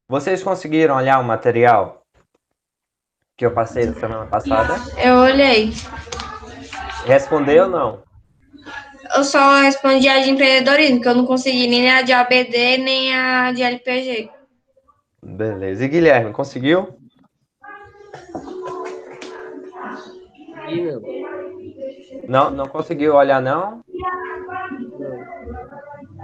Vocês conseguiram olhar o material que eu passei na semana passada? Eu olhei. Respondeu ou não? Eu só respondi a de empreendedorismo, que eu não consegui nem a de ABD, nem a de LPG. Beleza. E Guilherme, conseguiu? Consegui, não. Não, não conseguiu olhar, não? Não.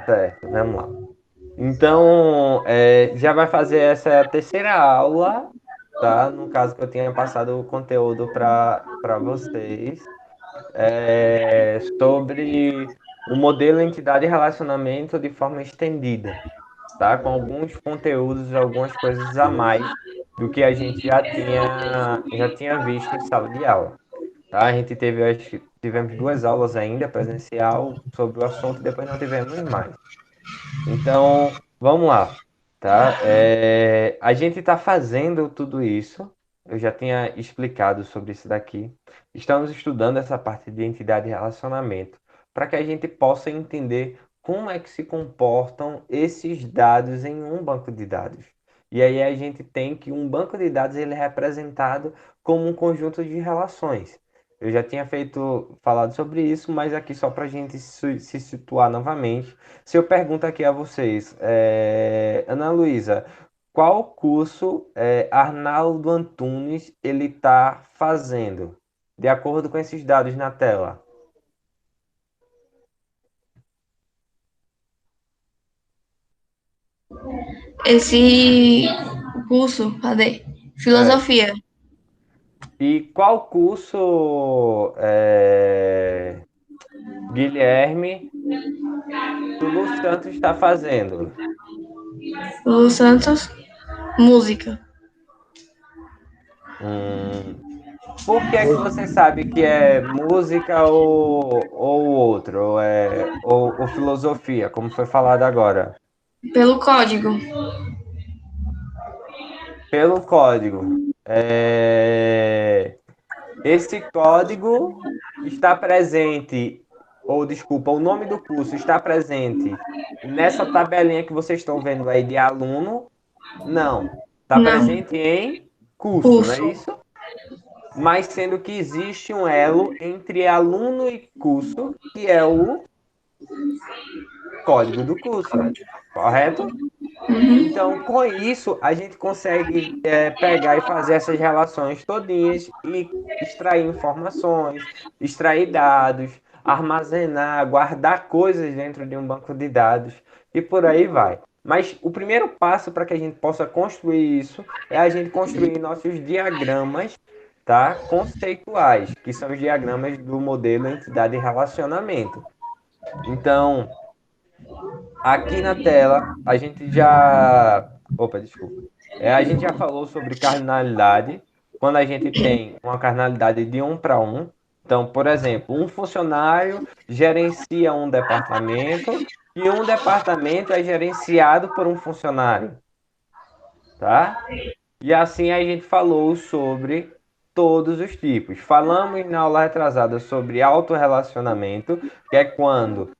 Certo, vamos lá. Então, já vai fazer essa terceira aula, tá? No caso que eu tinha passado o conteúdo para vocês, sobre o modelo entidade e relacionamento de forma estendida, tá? Com alguns conteúdos, algumas coisas a mais do que a gente já tinha visto em sala de aula, tá? A gente teve, acho que tivemos duas aulas ainda presencial sobre o assunto, depois não tivemos mais. Então, vamos lá, tá? A gente está fazendo tudo isso. Eu já tinha explicado sobre isso daqui. Estamos estudando essa parte de entidade e relacionamento para que a gente possa entender como é que se comportam esses dados em um banco de dados. E aí a gente tem que um banco de dados ele é representado como um conjunto de relações. Eu já tinha falado sobre isso, mas aqui só para a gente se situar novamente. Se eu pergunto aqui a vocês, Ana Luísa, qual curso Arnaldo Antunes ele está fazendo? De acordo com esses dados na tela. Esse curso, cadê? É. Filosofia. E qual curso Guilherme Lulu Santos está fazendo? Lulu Santos, música. Hum, por que é que você sabe que é música ou outro, ou filosofia, como foi falado agora? Pelo código. Pelo código. Esse código está presente, ou desculpa, o nome do curso está presente nessa tabelinha que vocês estão vendo aí de aluno? Não. Está Não, presente em curso, não é curso. isso? Mas sendo que existe um elo entre aluno e curso, que é o código do curso, correto? Então, com isso, a gente consegue pegar e fazer essas relações todinhas e extrair informações, extrair dados, armazenar, guardar coisas dentro de um banco de dados e por aí vai. Mas o primeiro passo para que a gente possa construir isso é a gente construir nossos diagramas, tá? Conceituais, que são os diagramas do modelo entidade e relacionamento. Então, aqui na tela, a gente já. Opa, desculpa. A gente já falou sobre cardinalidade, quando a gente tem uma cardinalidade de um para um. Então, por exemplo, um funcionário gerencia um departamento e um departamento é gerenciado por um funcionário, tá? E assim a gente falou sobre todos os tipos. Falamos na aula retrasada sobre autorrelacionamento, que é quando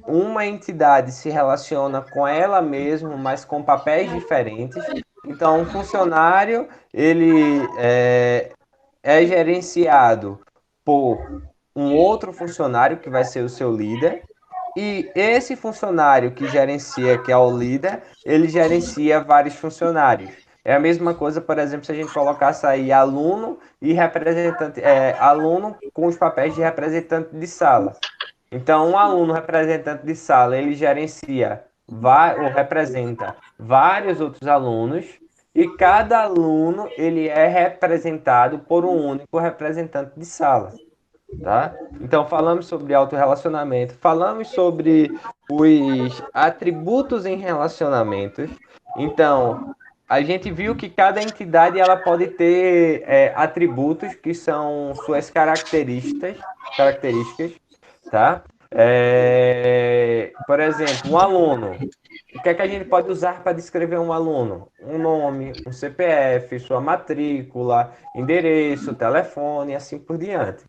uma entidade se relaciona com ela mesma, mas com papéis diferentes. Então, um funcionário ele é gerenciado por um outro funcionário que vai ser o seu líder. E esse funcionário que gerencia, que é o líder, ele gerencia vários funcionários. É a mesma coisa, por exemplo, se a gente colocasse aí aluno e representante, aluno com os papéis de representante de sala. Então, um aluno representante de sala, ele gerencia ou representa vários outros alunos e cada aluno ele é representado por um único representante de sala, tá? Então, falamos sobre autorrelacionamento, falamos sobre os atributos em relacionamentos. Então, a gente viu que cada entidade ela pode ter atributos que são suas características, tá? Por exemplo, um aluno. O que é que a gente pode usar para descrever um aluno? Um nome, um CPF, sua matrícula, endereço, telefone, e assim por diante,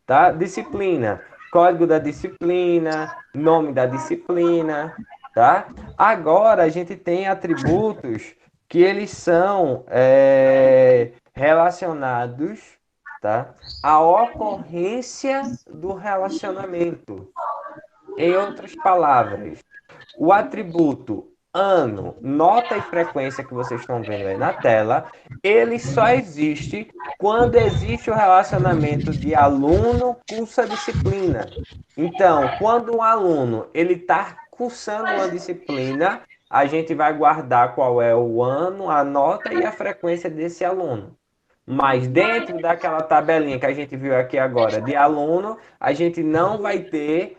tá? Disciplina, código da disciplina, nome da disciplina, tá? Agora a gente tem atributos que eles são relacionados, tá? À ocorrência do relacionamento. Em outras palavras, o atributo ano, nota e frequência que vocês estão vendo aí na tela, ele só existe quando existe o relacionamento de aluno cursa disciplina. Então, quando um aluno ele está cursando uma disciplina, a gente vai guardar qual é o ano, a nota e a frequência desse aluno. Mas dentro daquela tabelinha que a gente viu aqui agora de aluno, a gente não vai ter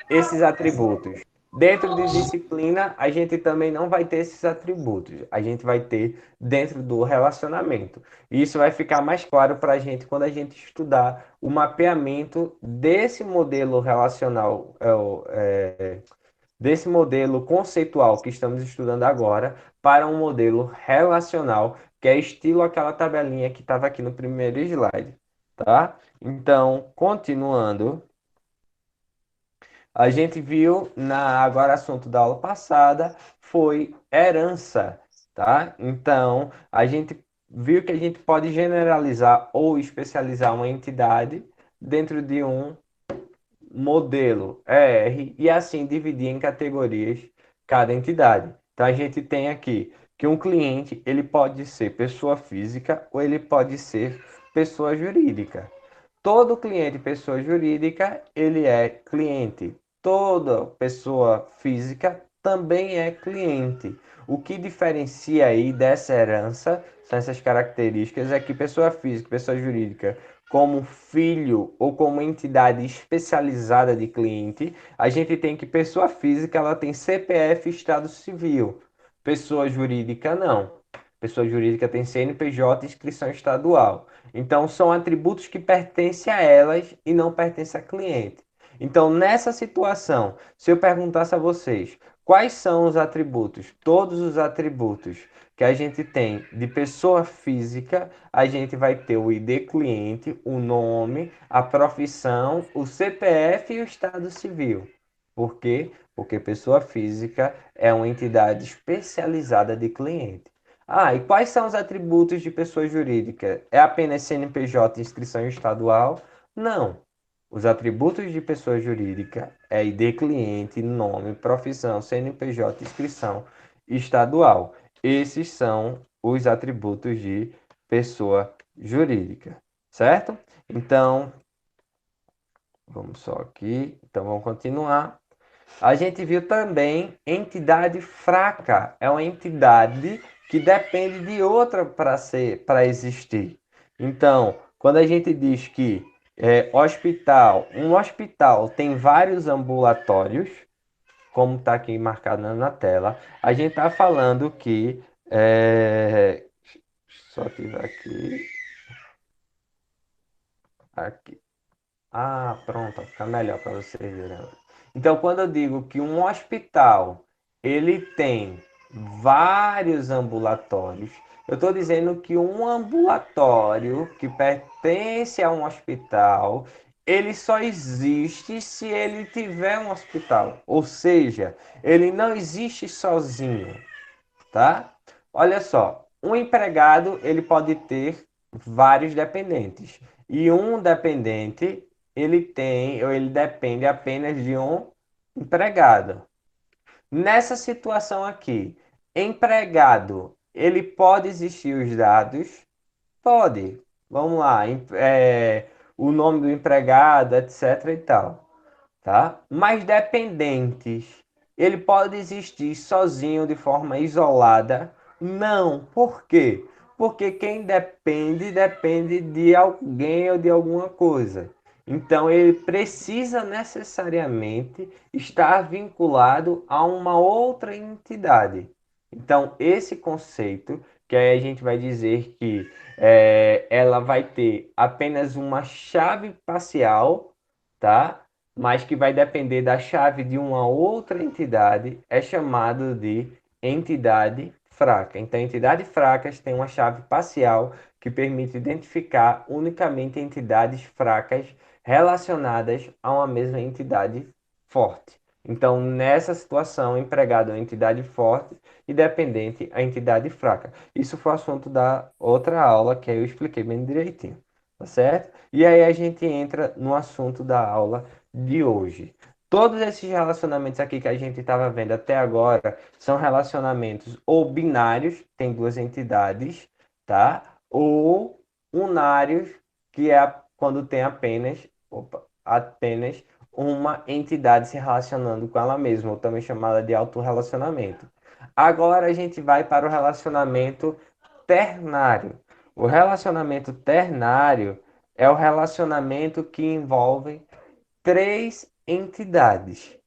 esses atributos. Dentro de disciplina, a gente também não vai ter esses atributos. A gente vai ter dentro do relacionamento. E isso vai ficar mais claro para a gente quando a gente estudar o mapeamento desse modelo relacional, desse modelo conceitual que estamos estudando agora para um modelo relacional, que é estilo aquela tabelinha que estava aqui no primeiro slide, tá? Então, continuando, a gente viu agora assunto da aula passada foi herança, tá? Então, a gente viu que a gente pode generalizar ou especializar uma entidade dentro de um modelo ER e assim dividir em categorias cada entidade. Então a gente tem aqui que um cliente ele pode ser pessoa física ou ele pode ser pessoa jurídica. Todo cliente pessoa jurídica ele é cliente. Toda pessoa física também é cliente. O que diferencia aí dessa herança são essas características é que pessoa física, pessoa jurídica como filho ou como entidade especializada de cliente, a gente tem que pessoa física ela tem CPF e Estado Civil. Pessoa jurídica não. Pessoa jurídica tem CNPJ e inscrição estadual. Então são atributos que pertencem a elas e não pertencem a cliente. Então nessa situação, se eu perguntasse a vocês quais são os atributos, todos os atributos que a gente tem de pessoa física, a gente vai ter o ID cliente, o nome, a profissão, o CPF e o estado civil. Por quê? Porque pessoa física é uma entidade especializada de cliente. Ah, e quais são os atributos de pessoa jurídica? É apenas CNPJ e inscrição estadual? Não. Os atributos de pessoa jurídica é ID cliente, nome, profissão, CNPJ, inscrição estadual. Esses são os atributos de pessoa jurídica, certo? Então, vamos só aqui. Então, vamos continuar. A gente viu também entidade fraca. É uma entidade que depende de outra para existir. Então, quando a gente diz que um hospital tem vários ambulatórios, como está aqui marcado na tela, a gente está falando que só tiver aqui. Ah, pronto, fica melhor para vocês verem. Então, quando eu digo que um hospital ele tem vários ambulatórios, eu estou dizendo que um ambulatório que pertence a um hospital, ele só existe se ele tiver um hospital. Ou seja, ele não existe sozinho, tá? Olha só, um empregado ele pode ter vários dependentes e um dependente ele depende apenas de um empregado. Nessa situação aqui, empregado, ele pode existir os dados? Pode. Vamos lá, o nome do empregado, etc e tal, tá? Mas dependentes, ele pode existir sozinho de forma isolada? Não. Por quê? Porque quem depende depende de alguém ou de alguma coisa. Então ele precisa necessariamente estar vinculado a uma outra entidade. Então esse conceito que aí a gente vai dizer que ela vai ter apenas uma chave parcial, tá? Mas que vai depender da chave de uma outra entidade, é chamado de entidade fraca. Então, entidades fracas têm uma chave parcial que permite identificar unicamente entidades fracas relacionadas a uma mesma entidade forte. Então, nessa situação, empregado é uma entidade forte e dependente a entidade fraca. Isso foi assunto da outra aula que eu expliquei bem direitinho, tá certo? E aí a gente entra no assunto da aula de hoje. Todos esses relacionamentos aqui que a gente estava vendo até agora são relacionamentos ou binários, tem duas entidades, tá? Ou unários, que é quando tem apenas uma entidade se relacionando com ela mesma, ou também chamada de autorrelacionamento. Agora a gente vai para o relacionamento ternário. O relacionamento ternário é o relacionamento que envolve três entidades,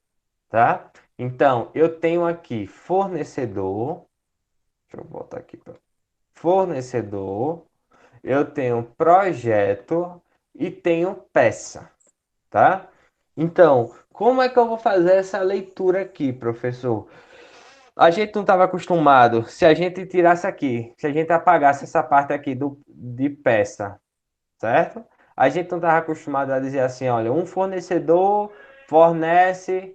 tá? Então, eu tenho aqui fornecedor, deixa eu botar aqui para fornecedor, eu tenho projeto e tenho peça, tá? Então, como é que eu vou fazer essa leitura aqui, professor? A gente não estava acostumado. Se a gente tirasse aqui, se a gente apagasse essa parte aqui de peça, certo? A gente não estava acostumado a dizer assim, olha, um fornecedor fornece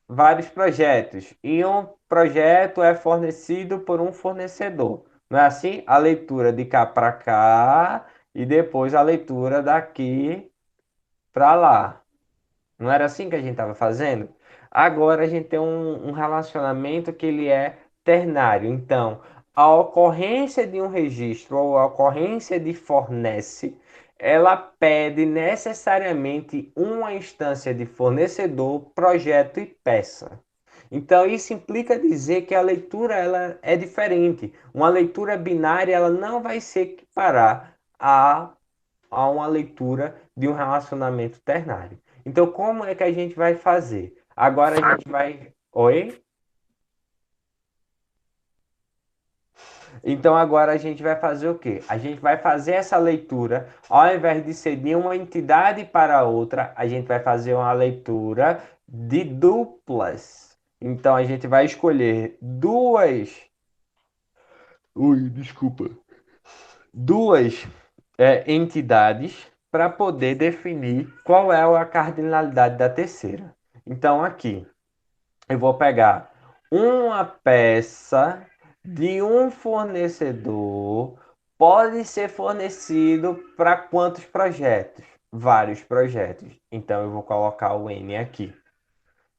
vários projetos e um projeto é fornecido por um fornecedor. Não é assim? A leitura de cá para cá e depois a leitura daqui para lá. Não era assim que a gente estava fazendo? Agora a gente tem um relacionamento que ele é ternário. Então, a ocorrência de um registro ou a ocorrência de fornece, ela pede necessariamente uma instância de fornecedor, projeto e peça. Então, isso implica dizer que a leitura ela é diferente. Uma leitura binária ela não vai se equiparar a uma leitura de um relacionamento ternário. Então, como é que a gente vai fazer? Agora a gente vai. Oi? Então, agora a gente vai fazer o quê? A gente vai fazer essa leitura, ao invés de ser de uma entidade para outra, a gente vai fazer uma leitura de duplas. Então, a gente vai escolher desculpa. Duas entidades para poder definir qual é a cardinalidade da terceira. Então, aqui, eu vou pegar uma peça de um fornecedor, pode ser fornecido para quantos projetos? Vários projetos. Então, eu vou colocar o N aqui.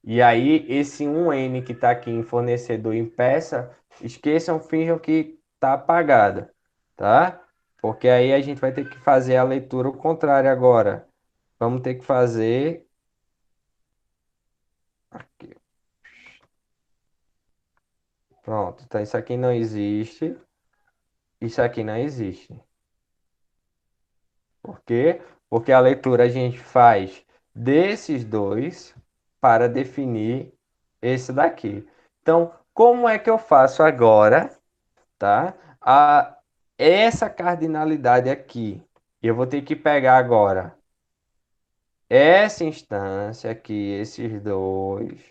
E aí, esse um n que está aqui em fornecedor em peça, esqueçam, finjam que está apagada, tá? Porque aí a gente vai ter que fazer a leitura contrária agora. Vamos ter que fazer aqui. Pronto, então isso aqui não existe, isso aqui não existe. Por quê? Porque a leitura a gente faz desses dois para definir esse daqui. Então, como é que eu faço agora? Tá? Essa cardinalidade aqui, eu vou ter que pegar agora essa instância aqui, esses dois,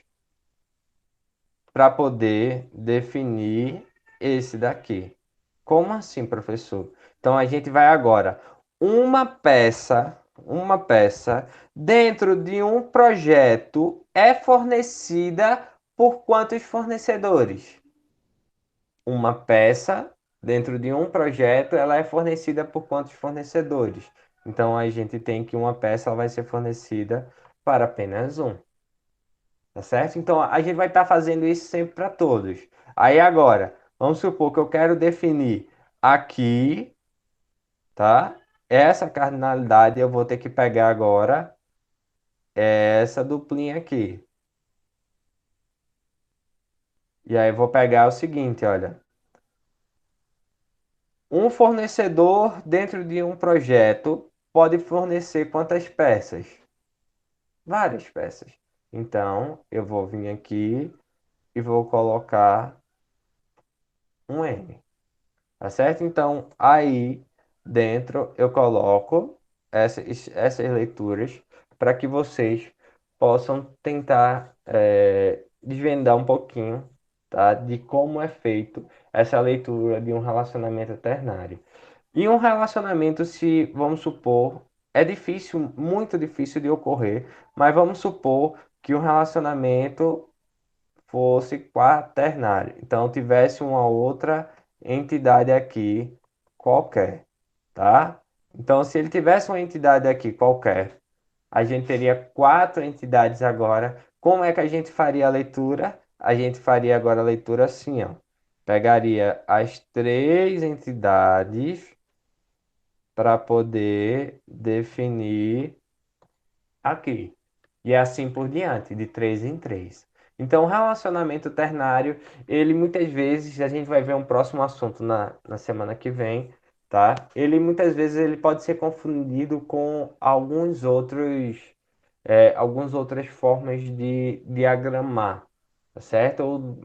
para poder definir esse daqui. Como assim, professor? Então a gente vai agora uma peça dentro de um projeto é fornecida por quantos fornecedores? Uma peça dentro de um projeto, ela é fornecida por quantos fornecedores? Então a gente tem que uma peça ela vai ser fornecida para apenas um, tá certo? Então a gente vai estar fazendo isso sempre para todos. Aí agora, vamos supor que eu quero definir aqui, tá? Essa cardinalidade eu vou ter que pegar agora essa duplinha aqui. E aí eu vou pegar o seguinte, olha. Um fornecedor dentro de um projeto pode fornecer quantas peças? Várias peças. Então, eu vou vir aqui e vou colocar um N, tá certo? Então, aí dentro eu coloco essas leituras para que vocês possam tentar desvendar um pouquinho, tá, de como é feito essa leitura de um relacionamento ternário. E um relacionamento, se vamos supor, é difícil, muito difícil de ocorrer, mas vamos supor que um relacionamento fosse quaternário. Então, tivesse uma outra entidade aqui qualquer, tá? Então, se ele tivesse uma entidade aqui qualquer, a gente teria quatro entidades agora. Como é que a gente faria a leitura? A gente faria agora a leitura assim, ó. Pegaria as três entidades para poder definir aqui. E assim por diante, de três em três. Então, o relacionamento ternário, ele muitas vezes, a gente vai ver um próximo assunto na semana que vem, tá? Ele muitas vezes ele pode ser confundido com algumas outras formas de diagramar, tá certo? Ou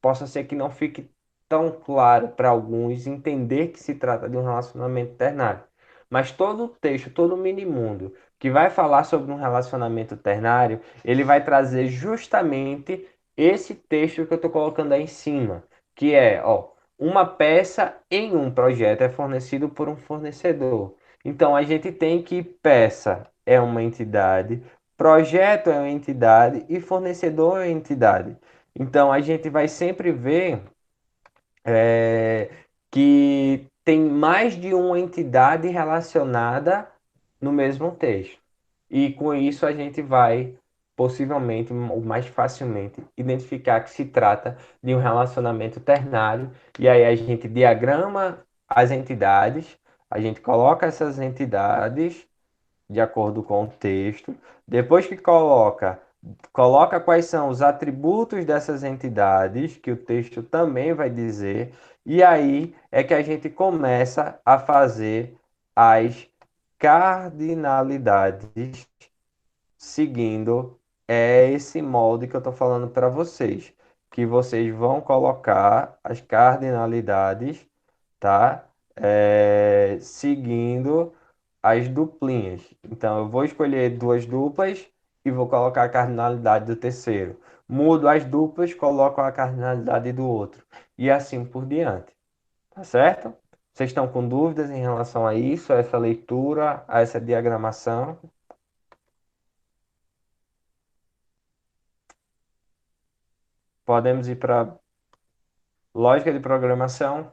possa ser que não fique tão claro para alguns entender que se trata de um relacionamento ternário. Mas todo o texto, todo o minimundo que vai falar sobre um relacionamento ternário, ele vai trazer justamente esse texto que eu estou colocando aí em cima, que é, ó, uma peça em um projeto é fornecido por um fornecedor. Então a gente tem que peça é uma entidade, projeto é uma entidade e fornecedor é uma entidade. Então a gente vai sempre ver é, que tem mais de uma entidade relacionada no mesmo texto. E com isso a gente vai possivelmente, ou mais facilmente, identificar que se trata de um relacionamento ternário. E aí a gente diagrama as entidades, a gente coloca essas entidades de acordo com o texto. Depois que coloca quais são os atributos dessas entidades, que o texto também vai dizer, e aí é que a gente começa a fazer as cardinalidades seguindo esse molde que eu estou falando para vocês, que vocês vão colocar as cardinalidades, tá? Seguindo as duplinhas. Então, eu vou escolher duas duplas e vou colocar a cardinalidade do terceiro. Mudo as duplas, coloco a cardinalidade do outro. E assim por diante. Tá certo? Vocês estão com dúvidas em relação a isso, a essa leitura, a essa diagramação? Podemos ir para lógica de programação.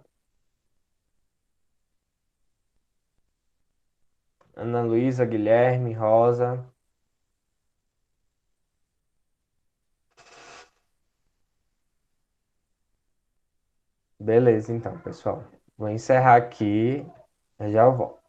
Ana Luísa, Guilherme, Rosa. Beleza, então, pessoal. Vou encerrar aqui. Já eu volto.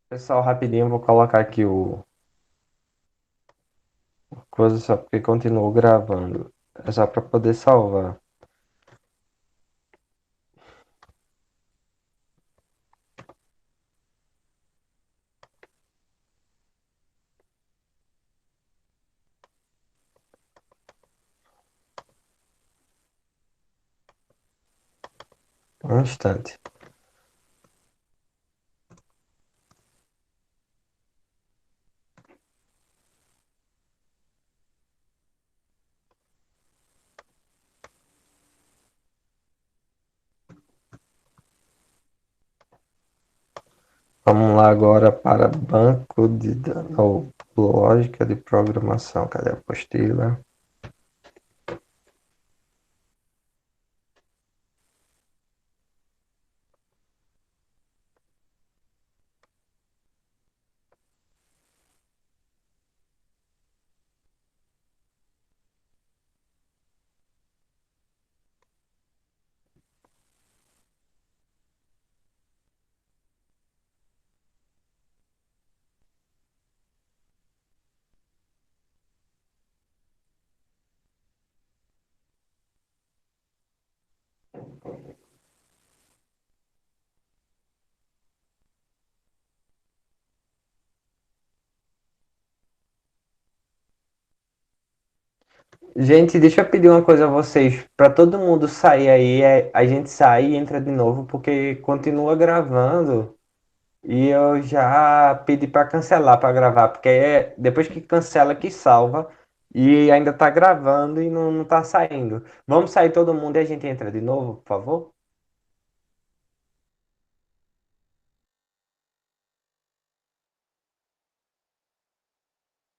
Pessoal, rapidinho, vou colocar aqui o coisa só porque continuou gravando. É só para poder salvar. Um instante. Vamos lá agora para banco de dados, ou lógica de programação. Cadê a apostila? Gente, deixa eu pedir uma coisa a vocês. Para todo mundo sair aí, a gente sai e entra de novo, porque continua gravando. E eu já pedi para cancelar para gravar, porque depois que cancela que salva. E ainda tá gravando e não tá saindo. Vamos sair todo mundo e a gente entra de novo, por favor?